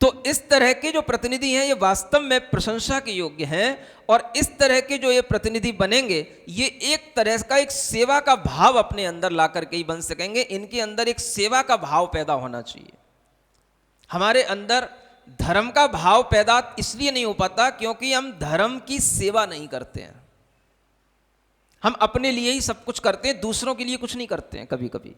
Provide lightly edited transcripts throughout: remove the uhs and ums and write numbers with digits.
तो इस तरह के जो प्रतिनिधि हैं ये वास्तव में प्रशंसा के योग्य हैं, और इस तरह के जो ये प्रतिनिधि बनेंगे ये एक तरह का एक सेवा का भाव अपने अंदर ला करके ही बन सकेंगे। इनके अंदर एक सेवा का भाव पैदा होना चाहिए। हमारे अंदर धर्म का भाव पैदा इसलिए नहीं हो पाता क्योंकि हम धर्म की सेवा नहीं करते हैं। हम अपने लिए ही सब कुछ करते हैं, दूसरों के लिए कुछ नहीं करते हैं कभी कभी।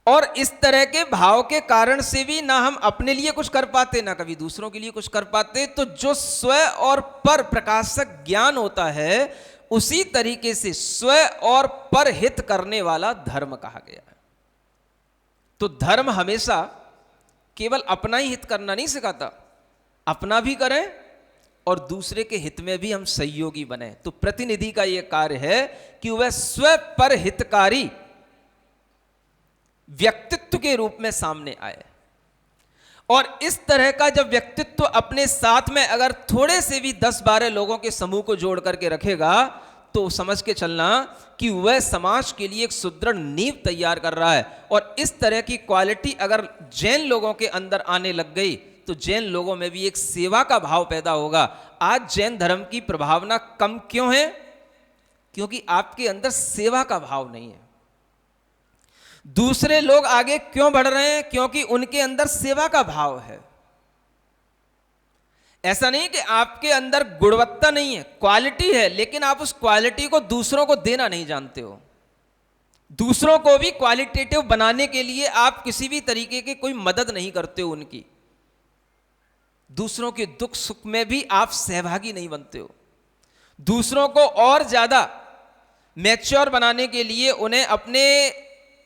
और इस तरह के भाव के कारण से भी ना हम अपने लिए कुछ कर पाते ना कभी दूसरों के लिए कुछ कर पाते। तो जो स्व और पर प्रकाशक ज्ञान होता है उसी तरीके से स्व और पर हित करने वाला धर्म कहा गया है। तो धर्म हमेशा केवल अपना ही हित करना नहीं सिखाता, अपना भी करें और दूसरे के हित में भी हम सहयोगी बने। तो प्रतिनिधि का यह कार्य है कि वह स्व पर हितकारी व्यक्तित्व के रूप में सामने आए। और इस तरह का जब व्यक्तित्व अपने साथ में अगर थोड़े से भी 10-12 लोगों के समूह को जोड़ करके रखेगा तो समझ के चलना कि वह समाज के लिए एक सुदृढ़ नींव तैयार कर रहा है। और इस तरह की क्वालिटी अगर जैन लोगों के अंदर आने लग गई तो जैन लोगों में भी एक सेवा का भाव पैदा होगा। आज जैन धर्म की प्रभावना कम क्यों है? क्योंकि आपके अंदर सेवा का भाव नहीं है। दूसरे लोग आगे क्यों बढ़ रहे हैं? क्योंकि उनके अंदर सेवा का भाव है। ऐसा नहीं कि आपके अंदर गुणवत्ता नहीं है, क्वालिटी है, लेकिन आप उस क्वालिटी को दूसरों को देना नहीं जानते हो। दूसरों को भी क्वालिटेटिव बनाने के लिए आप किसी भी तरीके की कोई मदद नहीं करते हो उनकी। दूसरों के दुख सुख में भी आप सहभागी नहीं बनते हो। दूसरों को और ज्यादा मैच्योर बनाने के लिए, उन्हें अपने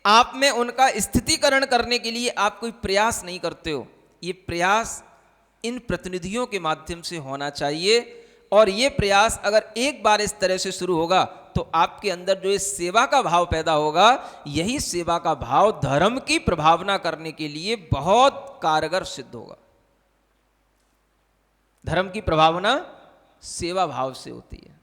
आप में उनका स्थितिकरण करने के लिए आप कोई प्रयास नहीं करते हो। ये प्रयास इन प्रतिनिधियों के माध्यम से होना चाहिए। और ये प्रयास अगर एक बार इस तरह से शुरू होगा तो आपके अंदर जो इस सेवा का भाव पैदा होगा, यही सेवा का भाव धर्म की प्रभावना करने के लिए बहुत कारगर सिद्ध होगा। धर्म की प्रभावना सेवा भाव से होती है।